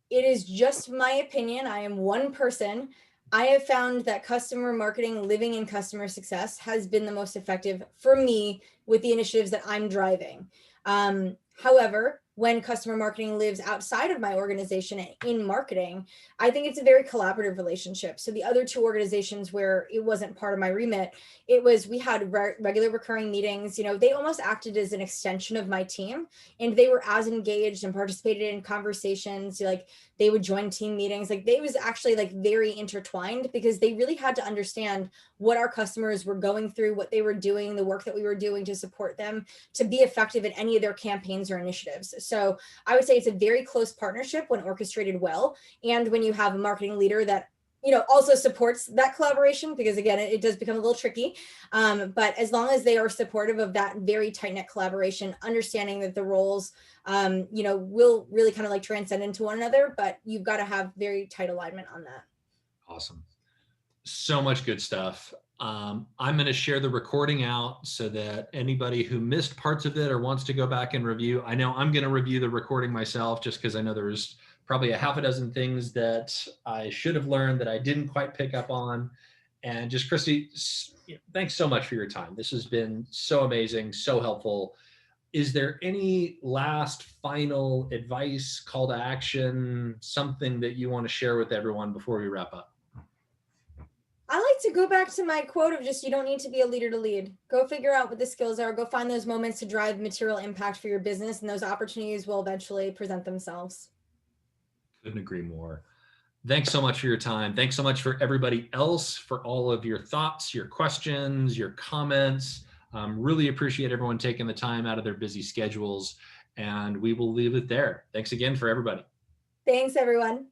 It is just my opinion. I am one person. I have found that customer marketing living in customer success has been the most effective for me with the initiatives that I'm driving. However, when customer marketing lives outside of my organization in marketing, I think it's a very collaborative relationship. So the other 2 organizations where it wasn't part of my remit, we had regular recurring meetings. They almost acted as an extension of my team, and they were as engaged and participated in conversations. Like, they would join team meetings. Like, they was actually like very intertwined, because they really had to understand what our customers were going through, what they were doing, the work that we were doing to support them to be effective in any of their campaigns or initiatives. So I would say it's a very close partnership when orchestrated well, and when you have a marketing leader that also supports that collaboration, because again, it does become a little tricky. But as long as they are supportive of that very tight-knit collaboration, understanding that the roles, will really kind of like transcend into one another, but you've got to have very tight alignment on that. Awesome. So much good stuff. I'm going to share the recording out so that anybody who missed parts of it or wants to go back and review, I know I'm going to review the recording myself, just because I know there's probably a half a dozen things that I should have learned that I didn't quite pick up on. And just, Kristi, thanks so much for your time. This has been so amazing, so helpful. Is there any last final advice, call to action, something that you want to share with everyone before we wrap up? I like to go back to my quote of just, you don't need to be a leader to lead. Go figure out what the skills are, go find those moments to drive material impact for your business, and those opportunities will eventually present themselves. Couldn't agree more. Thanks so much for your time. Thanks so much for everybody else for all of your thoughts, your questions, your comments. Really appreciate everyone taking the time out of their busy schedules, and we will leave it there. Thanks again for everybody. Thanks, everyone.